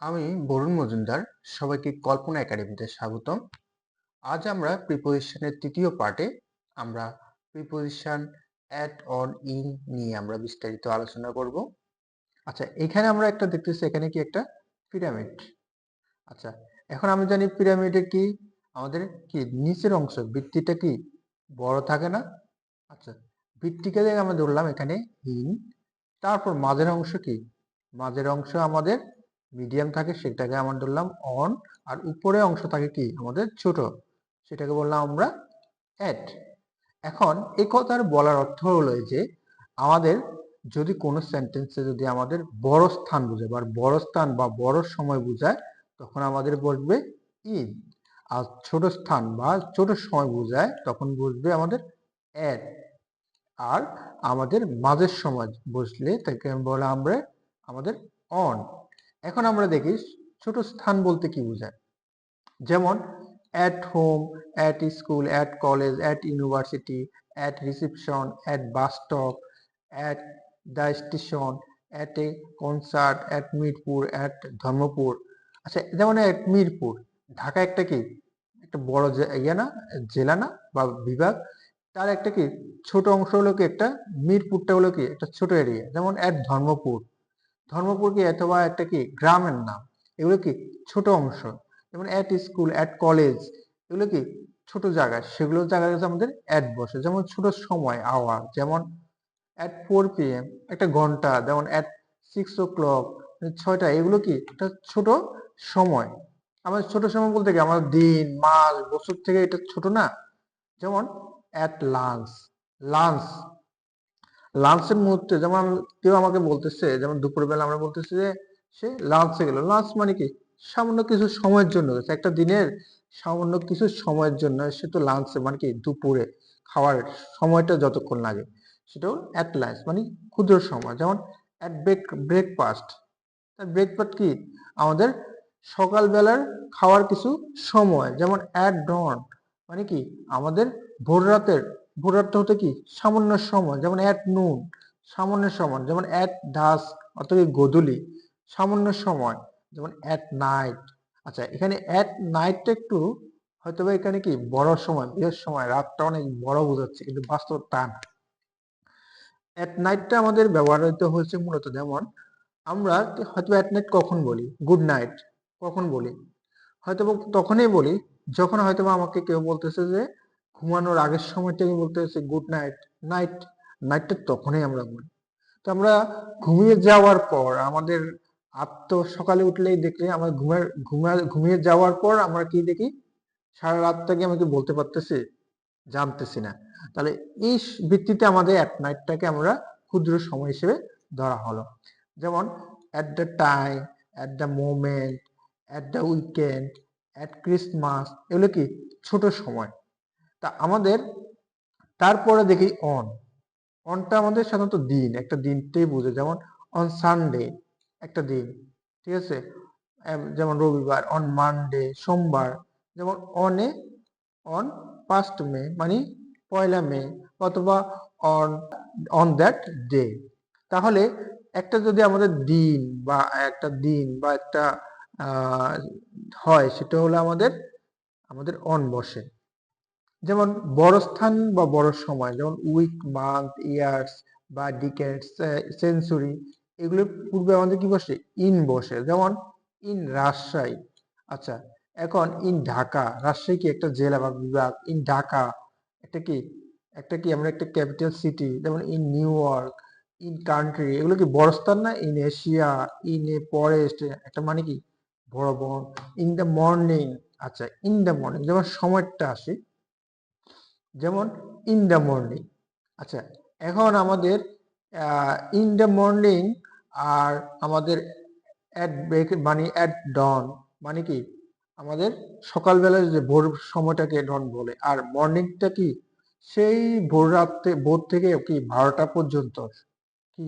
আমি বরুণ মজুমদার। সবাইকে কল্পনা একাডেমিতে স্বাগতম। আজ আমরা প্রিপোজিশনের তৃতীয় পার্টে আমরা প্রিপোজিশন অ্যাট, অন, ইন নিয়ে আমরা বিস্তারিত আলোচনা করব। আচ্ছা, এখানে আমরা একটা দেখতেছি, এখানে কি একটা পিরামিড। আচ্ছা, এখন আমি জানি পিরামিডে কি আমাদের কি নিচের অংশ ভিত্তিটা কি বড় থাকে না? আচ্ছা, ভিত্তিকে আমরা ধরলাম এখানে ইন, তারপর মাঝের অংশ কি, মাঝের অংশ আমাদের মিডিয়াম থাকে, সেটাকে আমরা ধরলাম অন, আর উপরে অংশ থাকে কি আমাদের ছোট, সেটাকে বললাম আমরা অ্যাট। এখন এই কথার বলার অর্থ হলো যে আমাদের যদি কোনো সেন্টেন্সে যদি আমাদের বড় স্থান বোঝায় বা বড় স্থান বা বড় সময় বোঝায়, তখন আমাদের বসবে ইন। আর ছোট স্থান বা ছোট সময় বোঝায় তখন বসবে আমাদের অ্যাট। আর আমাদের মাঝের সময় বসলে তাকে বলে আমরা আমাদের অন। এখন আমরা দেখি ছোট স্থান বলতে কি বোঝায়। যেমন at home, at school, at college, at university, at reception, at bus stop, at the station, at a concert, at Mirpur, at Dharmapur. আচ্ছা, যেমন at মিরপুর, ঢাকা একটা কি একটা বড় ইয়ে না, জেলা না বা বিভাগ, তার একটা কি ছোট অংশ হলো কি একটা, মিরপুরটা হলো কি একটা ছোট এরিয়া। যেমন at ধর্মপুর, ধর্মপুর কি অথবা একটা কি গ্রামের নাম, এগুলো কি ছোট অংশ। যেমন অ্যাট স্কুল, অ্যাট কলেজ, এগুলো কি ছোট জায়গা, সেগুলো জায়গায় আমাদের অ্যাট বসে। যেমন ছোট সময় আওয়ার, যেমন অ্যাট 4 PM, একটা ঘন্টা, যেমন অ্যাট 6 o'clock, 6টা, এগুলো কি একটা ছোট সময়। আমাদের ছোট সময় বলতে কি আমাদের দিন মাস বছর থেকে এটা ছোট না। যেমন অ্যাট লাঞ্চ, লাঞ্চ, লাঞ্চের মুহূর্তে, যেমন কেউ আমাকে বলতেছে, যেমন দুপুরবেলা আমরা বলতেছি যে সে লাঞ্চে গেল। লাঞ্চ মানে কি সামান্য কিছু সময়ের জন্য গেছে, একটা দিনের সামান্য কিছু সময়ের জন্য সে তো লাঞ্চে, মানে কি দুপুরে খাওয়ার সময়টা যতক্ষণ লাগে, সেটাও অ্যাট লাঞ্চ মানে ক্ষুদ্র সময়। যেমন অ্যাট ব্রেকফাস্ট, ব্রেকফাস্ট কি আমাদের সকালবেলার খাওয়ার কিছু সময়। যেমন অ্যাট ডন মানে কি আমাদের ভোর রাতের, ভোর রাতটা হতে কি সামান্য সময়। যেমন অ্যাট নুন, সামান্য সময়। যেমন অ্যাট ডাস্ক অর্থাৎ গোধূলি, সামান্য সময়। যেমন অ্যাট নাইট। আচ্ছা, এখানে অ্যাট নাইটটা একটু হয়তো বা এখানে কি বড় সময়, বৃহৎ সময়, রাতটা অনেক বড় বোঝাচ্ছে, কিন্তু বাস্তব তা না। অ্যাট নাইটটা আমাদের ব্যবহৃত হয়েছে মূলত, যেমন আমরা হয়তো অ্যাট নাইট কখন বলি, গুড নাইট কখন বলি, হয়তো তখনই বলি যখন হয়তো আমাকে কেউ বলতেছে যে ঘুমানোর আগের সময়টাকে বলতেছে গুড নাইট। নাইট, নাইটটা তখনই আমরা বলি। তো আমরা ঘুমিয়ে যাওয়ার পর আমাদের সকালে উঠলেই দেখলে আমরা ঘুমিয়ে যাওয়ার পর আমরা কি দেখি, সারা রাতটাকে আমি কি বলতে পারতেছি, জানতেছি না। তাহলে এই ভিত্তিতে আমাদের অ্যাট নাইটটাকে আমরা ক্ষুদ্র সময় হিসেবে ধরা হলো। যেমন at the time, at the moment, at the weekend, at Christmas, এগুলো কি ছোট সময়। তা আমাদের তারপরে দেখি অন, অনটা আমাদের সাধারণত দিন, একটা দিনটাই বোঝে। যেমন অন সানডে একটা দিন, ঠিক আছে, যেমন রবিবার, অন মানডে সোমবার। যেমন অনে, অন 1 মে মানে 1 মে, অথবা অন অন দ্যাট ডে। তাহলে একটা যদি আমাদের দিন বা একটা দিন বা একটা হয়, সেটা হলো আমাদের আমাদের অন বসে। যেমন বড় স্থান বা বড় সময়, যেমন উইক, মান্থ, ইয়ার্স বা ডিকেডস, সেঞ্চুরি, এগুলোর পূর্বে আমাদের কি বসে, ইন বসে। যেমন ইন রাজশাহী। আচ্ছা, এখন ইন ঢাকা, রাজশাহী কি একটা জেলা বা বিভাগ, ইন ঢাকা একটা কি আমরা একটা ক্যাপিটাল সিটি। যেমন in new York, in country, এগুলো কি বড় স্থান না। In Asia, in a forest, একটা মানে কি বড় বন। ইন দ্য মর্নিং, আচ্ছা ইন দ্য মর্নিং, যেমন সময়টা আসে, যেমন ইন দ্য মর্নিং। আচ্ছা, এখন আমাদের ইন দ্য মর্নিং আর আমাদের অ্যাট ব্রেক মানে অ্যাট ডন মানে কি আমাদের সকালবেলায় যে ভোর সময়টাকে ডন বলে, আর মর্নিংটা কি সেই ভোর রাতে, ভোর থেকে কি 12টা পর্যন্ত কি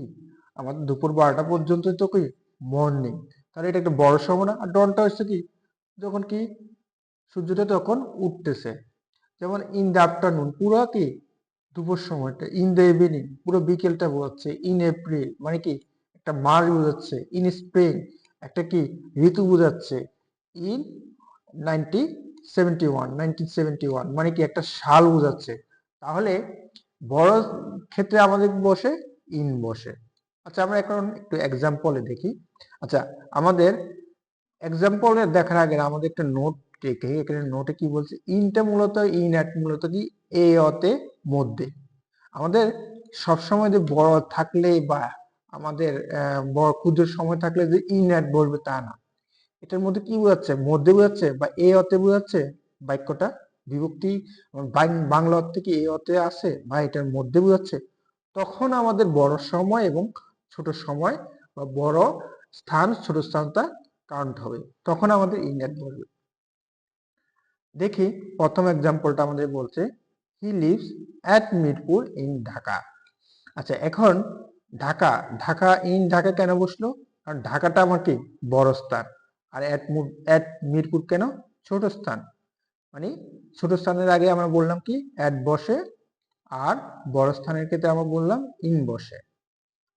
আমাদের দুপুর 12টা পর্যন্ত তো কি মর্নিং। তাহলে এটা একটা বড় সময় না। আর ডনটা হচ্ছে কি যখন কি সূর্যটা তখন উঠতেছে। যেমন ইন দ্য আফটারনুন পুরো কি দুপুর সময়টা, ইন দ্য ইভিনিং পুরো বিকেলটা বোঝাচ্ছে, ইন এপ্রিল মানে কি একটা মাস বোঝাচ্ছে, ইন স্প্রিং একটা কি ঋতু বোঝাচ্ছে। ইন 1971 মানে কি একটা সাল বোঝাচ্ছে। তাহলে বড় ক্ষেত্রে আমাদের বসে ইন বসে। আচ্ছা আমরা এখন একটু এক্সাম্পলে দেখি। আচ্ছা আমাদের এক্সাম্পলে দেখার আগে আমাদের একটা নোট দেখে, এখানে নোটে কি বলছে, ইনটা মূলত ইন অ্যাট মূলত কি এ অতে মধ্যে। আমাদের সবসময় যে বড় থাকলে বা আমাদের বড় ক্ষুদ্র সময় থাকলে যে ইন অ্যাট বলবে তা না। এটার মধ্যে কি বোঝাচ্ছে, মধ্যে বোঝাচ্ছে বা এ অতে বোঝাচ্ছে বাক্যটা। বিভক্তি বাংলা অর্থে কি এ অতে আছে বা এটার মধ্যে বোঝাচ্ছে, তখন আমাদের বড় সময় এবং ছোট সময় বা বড় স্থান ছোট স্থানটা কাউন্ট হবে, তখন আমাদের ইন অ্যাট বলবে। দেখি প্রথম এক্সাম্পলটা আমাদের বলছে he lives at Mirpur in Dhaka. আচ্ছা এখন ঢাকা, ঢাকা ইন ঢাকা কেন বসলো? কারণ ঢাকাটা আমার কি বড় স্থান, আর অ্যাট মিরপুর কেন ছোট স্থান। মানে ছোট স্থানের আগে আমরা বললাম কি অ্যাট বসে, আর বড় স্থানের ক্ষেত্রে আমরা বললাম ইন বসে।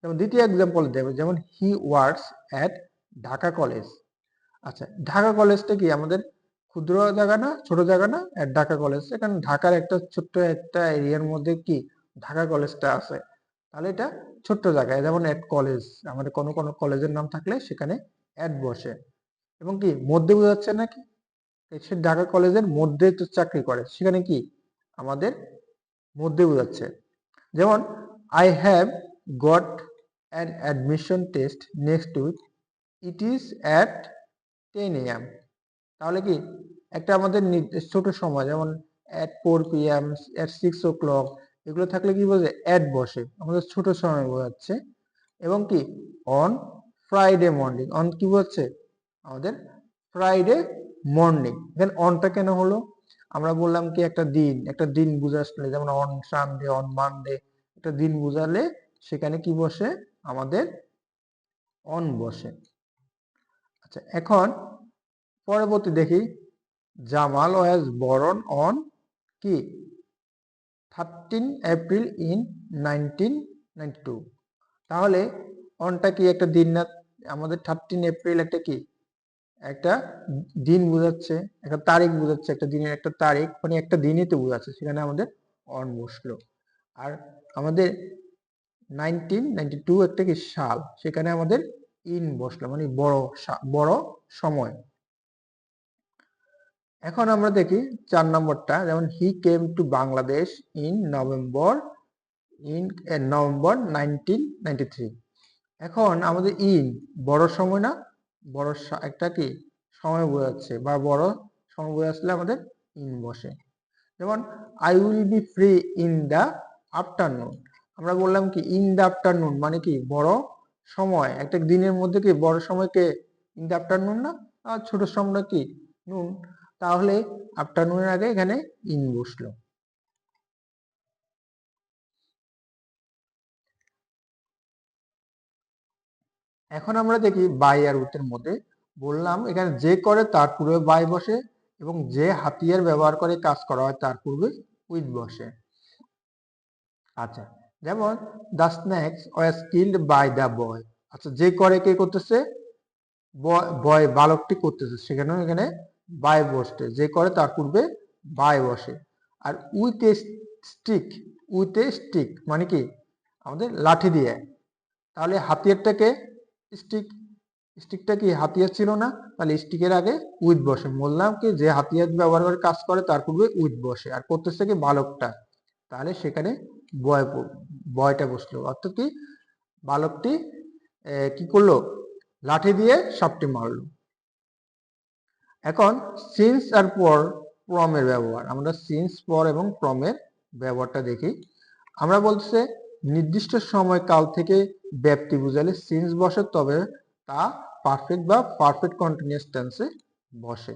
যেমন দ্বিতীয় এক্সাম্পল দেবে, যেমন he works at Dhaka college. আচ্ছা ঢাকা কলেজটা কি আমাদের ক্ষুদ্র জায়গা না, ছোট জায়গা না? অ্যাট ঢাকা কলেজ, এখানে ঢাকার একটা ছোট্ট একটা এরিয়ার মধ্যে কি ঢাকা কলেজটা আছে, তাহলে এটা ছোট্ট জায়গায়। যেমন অ্যাট কলেজ, আমাদের কোনো কোনো কলেজের নাম থাকলে সেখানে অ্যাট বসে। এবং কি মধ্যে বোঝাচ্ছে নাকি, সে ঢাকা কলেজের মধ্যে তো চাকরি করে, সেখানে কি আমাদের মধ্যে বোঝাচ্ছে। যেমন I have got an admission test next week, it is at 10 AM। তাহলে কি একটা আমাদের ছোট সময়, যেমন at 4 PM, at 6 o'clock, এগুলো থাকলে কি বোঝে অ্যাট বসে, আমাদের ছোট সময় বোঝাচ্ছে। এবং কি অন ফ্রাইডে মর্নিং, অন কি বোঝাচ্ছে আমাদের ফ্রাইডে মর্নিং। দেন অনটা কেন হলো, আমরা বললাম কি একটা দিন বুঝাচ্ছিলে, যেমন অন সানডে, অন মানডে, একটা দিন বুঝালে সেখানে কি বসে আমাদের অন বসে। আচ্ছা এখন পরবর্তী দেখি, জামাল ওয়াজ বরন অন কি 13 এপ্রিল ইন 1992। তাহলে অনটা কি একটা দিন না, আমাদের 13 এপ্রিল একটা কি একটা দিন বোঝাচ্ছে, একটা তারিখ বোঝাচ্ছে, একটা দিনের একটা তারিখ, মানে একটা দিনই তো বোঝাচ্ছে, সেখানে আমাদের অন বসলো। আর আমাদের 1992 একটা কি সাল, সেখানে আমাদের ইন বসলো, মানে বড় সময়। এখন আমরা দেখি 4 নম্বরটা, যেমন he came to Bangladesh in November 1993। এখন আমাদের ইন বড় সময় না, বড় একটা কি সময় বোঝাচ্ছে, বা বড় সময় বোঝাচ্ছিলে আমাদের ইন বসে। যেমন I will be free in the afternoon, আমরা বললাম কি ইন দ্য আফটারনুন মানে কি বড় সময়, একটা দিনের মধ্যে কি বড় সময়কে ইন দ্য আফটারনুন না, আর ছোট সময় কি নুন, তাহলে আফটারনুনের আগে এখানে ইন বসলো। এখন আমরা দেখি বাই আর উইথের মধ্যে, বললাম এখানে যে করে তার পূর্বে বাই বসে, এবং যে হাতিয়ার ব্যবহার করে কাজ করা হয় তার পূর্বে উইথ বসে। আচ্ছা যেমন the snacks were skilled by the boy. আচ্ছা যে করে কে করতেছে, বয় বালকটি করতেছে, সেখানে এখানে বাই বসতে, যে করে তার পূর্বে বাই বসে। আর with a stick, with a stick মানে কি আমাদের লাঠি দিয়ে, তাহলে হাতিয়ারটাকে স্টিক, স্টিকটা কি হাতিয়ার ছিল না, তাহলে স্টিকের আগে উইথ বসে। বললাম কি যে হাতিয়ার ব্যবহার করে কাজ করে তার পূর্বে উইথ বসে, আর করতেছে কি বালকটা, তাহলে সেখানে বয় বয়টা বসলো। অর্থাৎ কি বালকটি কি করলো, লাঠি দিয়ে সাপটি মারলো। এখন সিন্স আর পর ফ্রমের ব্যবহার, আমরা সিন্স, পর এবং ফ্রমের ব্যবহারটা দেখি। আমরা বলছে নির্দিষ্ট সময় কাল থেকে ব্যাপ্তি বুঝালে সিন্স বসে, তবে তা পারফেক্ট বা পারফেক্ট কন্টিনিউয়াস টেন্সে বসে।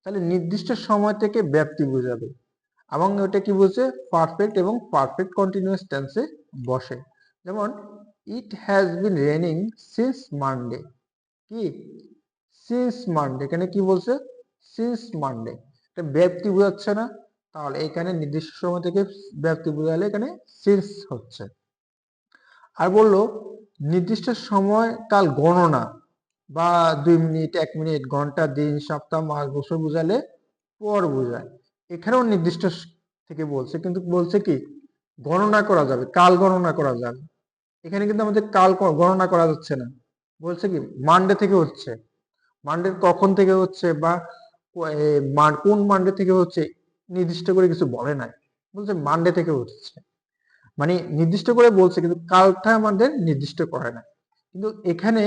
তাহলে নির্দিষ্ট সময় থেকে ব্যাপ্তি বোঝাবে, এবং ওটা কি বলছে পারফেক্ট এবং পারফেক্ট কন্টিনিউয়াস টেন্সে বসে। যেমন ইট has been raining since Monday, কি সিন্স মানডে, এখানে কি বলছে সিন্স মানডে, এটা ব্যাপ্তি বোঝাচ্ছে না, তাহলে এখানে নির্দিষ্ট সময় থেকে ব্যাপ্তি বোঝালে এখানে সিন্স হচ্ছে। আর বললো নির্দিষ্ট সময় কাল গণনা, বা 2 মিনিট, 1 মিনিট, ঘন্টা, দিন, সপ্তাহ, মাস, বছর বুঝালে পর বোঝায়। এখানেও নির্দিষ্ট থেকে বলছে, কিন্তু বলছে কি গণনা করা যাবে, কাল গণনা করা যাবে। এখানে কিন্তু আমাদের কাল গণনা করা যাচ্ছে না। বলছে কি মানডে থেকে হচ্ছে, মানডে কখন থেকে হচ্ছে বা কোন মানডে থেকে হচ্ছে নির্দিষ্ট করে কিছু বলে নাই, বলছে মানডে থেকে হচ্ছে, মানে নির্দিষ্ট করে বলছে কিন্তু কালটা আমাদের নির্দিষ্ট করে না। কিন্তু এখানে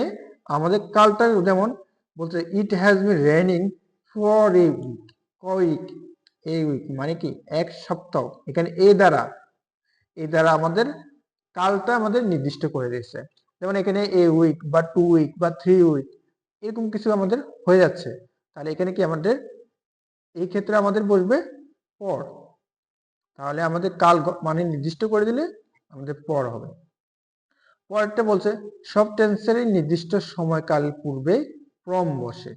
আমাদের কালটা যেমন বলছে it has been raining for a week, week, এই উইক মানে কি এক সপ্তাহ, এখানে এ দ্বারা আমাদের কালটা আমাদের নির্দিষ্ট করে দিয়েছে। যেমন এখানে এ উইক বা 2 উইক বা 3 উইক এরকম কিছু আমাদের হয়ে যাচ্ছে, তাহলে এখানে কি আমাদের এই ক্ষেত্রে আমাদের বসবে পর। তাহলে আমাদের কাল মানে নির্দিষ্ট করে দিলে আমাদের পর হবে। পরেরটা বলছে সব টেন্সেরই নির্দিষ্ট সময়কাল পূর্বে ফ্রম বসে।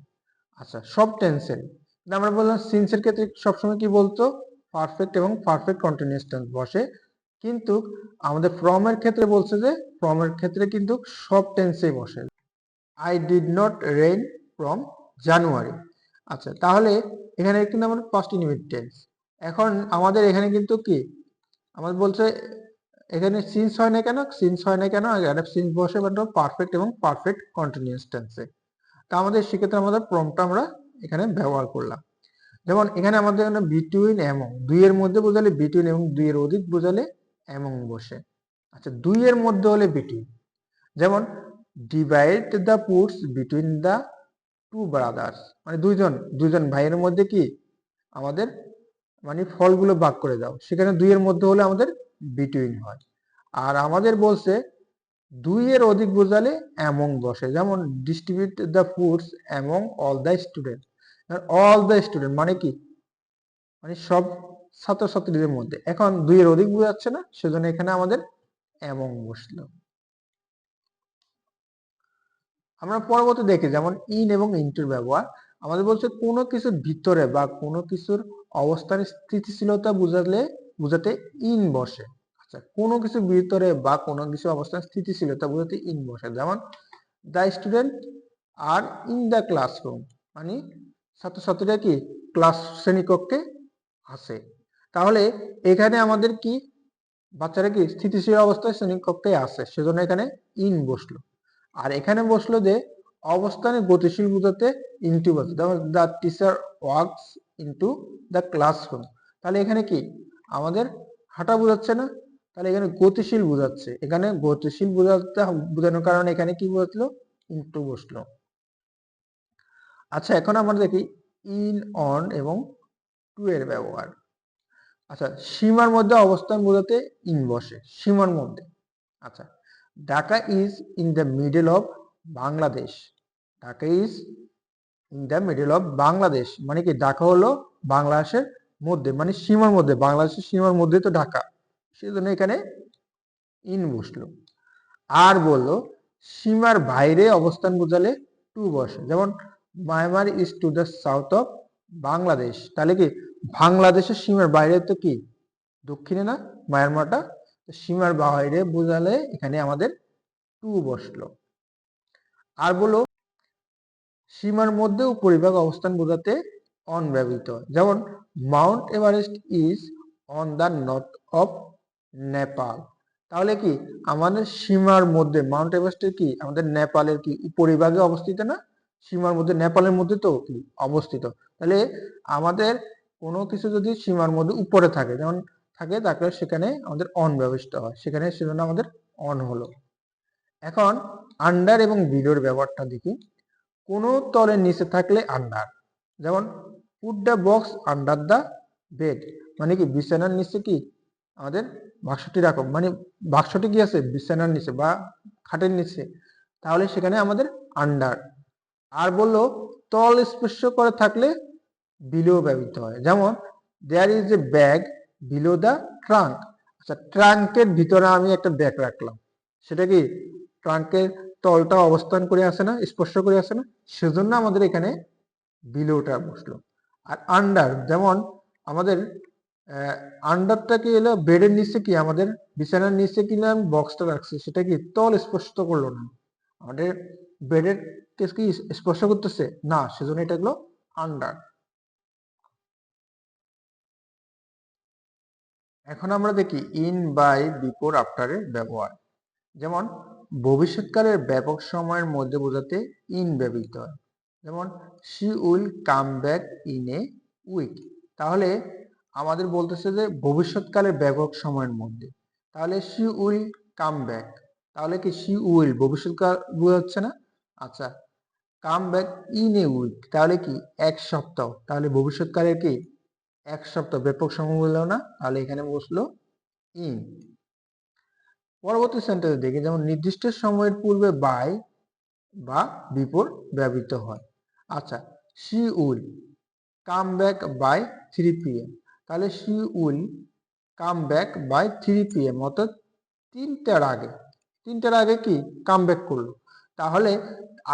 আচ্ছা, সব টেন্সের আমরা বললাম সিন্সের ক্ষেত্রে সবসময় কি বলতো পারফেক্ট এবং পারফেক্ট কন্টিনিউয়াস টেন্স বসে, কিন্তু আমাদের ফ্রম এর ক্ষেত্রে বলছে যে ফ্রম এর ক্ষেত্রে কিন্তু সব টেন্সেই বসে। I did not rain from January. আচ্ছা, তাহলে এখানে কিন্তু আমাদের পাস্ট ইনডিফিনিট টেন্স। এখন আমাদের এখানে কিন্তু কি আমাদের বলছে এখানে সিন্স হয় না কেন, সিন্স হয় না কেন, এখানে সিন্স বসে বাট পারফেক্ট এবং পারফেক্ট কন্টিনিউয়াস টেন্সে। তা আমাদের সেক্ষেত্রে আমাদের ফ্রমটা আমরা এখানে ব্যবহার করলাম। যেমন এখানে আমাদের এখানে বিটুইন এমং, দুইয়ের মধ্যে বোঝালে বিটুইন এবং দুইয়ের অধিক বোঝালে এমং বসে। আচ্ছা, দুইয়ের মধ্যে হলে বিটুইন, যেমন divide the foods between the two brothers, মানে দুইজন ভাইয়ের মধ্যে কি আমাদের মানে ফলগুলো ভাগ করে দাও, সেখানে দুইয়ের মধ্যে হলে আমাদের বিটুইন হয়। আর আমাদের বলছে দুইয়ের অধিক বোঝালে অ্যামং বসে, যেমন distribute the foods among all the student. All the student মানে কি মানে সব ছাত্রছাত্রীদের মধ্যে, এখন দুইয়ের অধিক বোঝাচ্ছে না, সেজন্য এখানে আমাদের অ্যামং বসলো। আমরা পরবর্তী দেখি যেমন ইন এবং ইনটুর ব্যবহার। আমাদের বলছে কোনো কিছুর ভিতরে বা কোনো কিছুর অবস্থানের স্থিতিশীলতা বোঝাতে ইন বসে। আচ্ছা, কোনো কিছুর ভিতরে বা কোনো কিছু অবস্থান স্থিতিশীলতা বোঝাতে ইন বসে, যেমন the student are in the classroom, মানে ছাত্রছাত্রীরা কি ক্লাস শ্রেণীকক্ষে আছে। তাহলে এখানে আমাদের কি বাচ্চারা কি স্থিতিশীল অবস্থায় শ্রেণীকক্ষে আছে, সেজন্য এখানে ইন বসলো। আর এখানে বসলো যে অবস্থানে গতিশীল বোঝাতে ইনটু বসে, যেমন the teacher works into the classroom. তাহলে এখানে কি আমাদের হাঁটা বোঝাচ্ছে না, তাহলে এখানে গতিশীল বোঝাচ্ছে, এখানে গতিশীল বোঝানোর কারণে এখানে কি বসলো ইনটু বসলো। আচ্ছা, এখন আমরা দেখি ইন, অন এবং টু এর ব্যবহার। আচ্ছা, সীমার মধ্যে অবস্থান বোঝাতে ইন বসে, সীমার মধ্যে। আচ্ছা, Dhaka is in the middle of Bangladesh. Dhaka is in the middle of Bangladesh মানে কি ঢাকা হলো বাংলাদেশের মধ্যে, মানে সীমার মধ্যে, বাংলাদেশের সীমার মধ্যে তো ঢাকা, সেজন্য এখানে ইন বসলো। আর বললো সীমার বাইরে অবস্থান বোঝালে টু বসে, যেমন Myanmar is to the south of Bangladesh. তাহলে কি বাংলাদেশের সীমার বাইরে তো কি দক্ষিণে না মায়ানমারটা, সীমার বাইরে বোঝালে এখানে আমাদের টু বসলো। আর বলো সীমার মধ্যে উপরিভাগ অবস্থান বোঝাতে অন ব্যবহৃত হয়, যেমন Mount Everest is on the north of Nepal. তাহলে কি আমাদের সীমার মধ্যে মাউন্ট এভারেস্টের কি আমাদের নেপালের কি উপরিভাগে অবস্থিত না, সীমার মধ্যে নেপালের মধ্যে তো কি অবস্থিত। তাহলে আমাদের কোনো কিছু যদি সীমার মধ্যে উপরে থাকে যেমন থাকে, তাহলে সেখানে আমাদের অন ব্যবহৃত হয়, সেখানে সেজন্য আমাদের অন হলো। এখন আন্ডার এবং বিলোর ব্যবহারটা দেখি। কোনো তলের নিচে থাকলে আন্ডার, যেমন put the box under the bed, মানে কি বিছানার নিচে কি আমাদের বাক্সটি রাখো, মানে বাক্সটি কি আছে বিছানার নিচে বা খাটের নিচে, তাহলে সেখানে আমাদের আন্ডার। আর বললো তল স্পর্শ করে থাকলে বিলো ব্যবহৃত হয়, যেমন there is a bag below the trunk. আচ্ছা, ট্রাঙ্কের ভিতরে আমি একটা ব্যাগ রাখলাম, সেটা কি ট্রাঙ্কের তলটা অবস্থান করে আছে না, স্পর্শ করে আছে না, সেজন্য আমাদের এখানে বিলোটা বসলো। আর আন্ডার, যেমন আমাদের আন্ডারটা কি এলো বেডের নিচে কি আমাদের বিছানার নিচে কি না বক্সটা রাখছি, সেটা কি তল স্পর্শ করলো না, আমাদের বেডের কি স্পর্শ করতেছে না, সেজন্য এটা হলো আন্ডার। এখন আমরা দেখি ইন, বাই, বিফোর, আফটারের ব্যবহার। যেমন ভবিষ্যৎকালের ব্যাপক সময়ের মধ্যে বোঝাতে ইন ব্যবহৃত হয়। যেমন she will come back in a week. তাহলে আমাদের বলতেছে যে ভবিষ্যৎকালের ব্যাপক সময়ের মধ্যে, তাহলে শি উইল কাম ব্যাক, তাহলে কি শি উইল ভবিষ্যৎকাল বোঝাচ্ছে না? আচ্ছা, come back in a week, তাহলে কি এক সপ্তাহ, তাহলে ভবিষ্যৎকালের কি এক সপ্তাহ ব্যাপক সময় বললো না, তাহলে এখানে বসলো ইন। পরবর্তী সেন্টেন্স দেখি, যেমন নির্দিষ্ট সময়ের পূর্বে বাই বা বিফোর ব্যবহৃত হয়। আচ্ছা, she will come back by 3 PM, তাহলে she will come back by 3 PM, অর্থাৎ 3টার আগে। 3টার আগে কি কাম ব্যাক করলো, তাহলে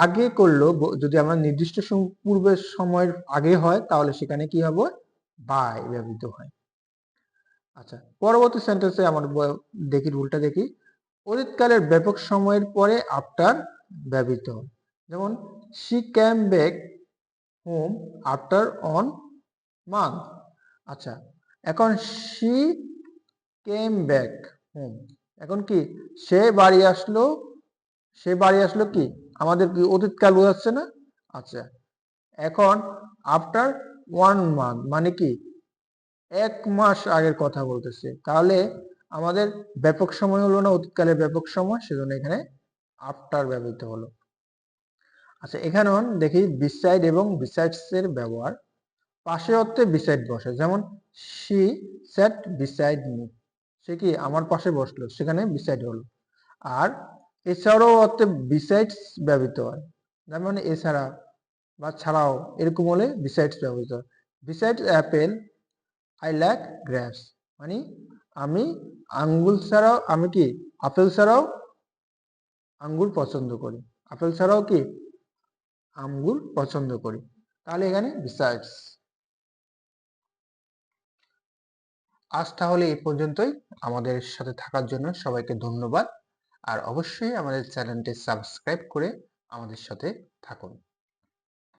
আগে করলো যদি আমরা নির্দিষ্ট পূর্বের সময়ের আগে হয়, তাহলে সেখানে কি হবে বাই ব্যবহৃত হয়। আচ্ছা, পরবর্তী সেন্টেন্সে আমরা দেখি রুলটা দেখি, অতীতকালের ব্যাপক সময়ের পরে আফটার ব্যবহৃত হয়। যেমন she came back home after one month. আচ্ছা, এখন শি কেম ব্যাক হোম, এখন কি সে বাড়ি আসলো, সে বাড়ি আসলো কি আমাদের কি অতীতকাল বোঝাচ্ছে না? আচ্ছা, এখন আফটার 1 মান্থ মানে কি 1 মাস আগের কথা বলতেছে, তাহলে আমাদের ব্যাপক সময় হলো না অতীতকালের ব্যাপক সময়, সেজন্য এখানে আফটার ব্যবহৃত হলো। আচ্ছা, এখানে দেখি বিসাইড এবং বিসাইডস এর ব্যবহার। পাশে অর্থে বিসাইড বসে, যেমন শি স্যাট বিসাইড মি, সে কি আমার পাশে বসলো, সেখানে বিসাইড হলো। আর এছাড়াও অর্থে বিসাইডস ব্যবহৃত হয়, যেমন এছাড়া বা ছাড়াও, এরকম হলে বিসাইডস ব্যবহৃত হয়। Besides Apple I like grapes, মানে আমি আঙ্গুর ছাড়াও, আমি কি আপেল ছাড়াও আঙ্গুর পছন্দ করি, আপেল ছাড়াও কি আঙ্গুর পছন্দ করি, তাহলে এখানে বিসাইডস। আজ তাহলে এই পর্যন্তই। আমাদের সাথে থাকার জন্য সবাইকে ধন্যবাদ। আর অবশ্যই আমাদের চ্যানেলটি সাবস্ক্রাইব করে আমাদের সাথে থাকুন।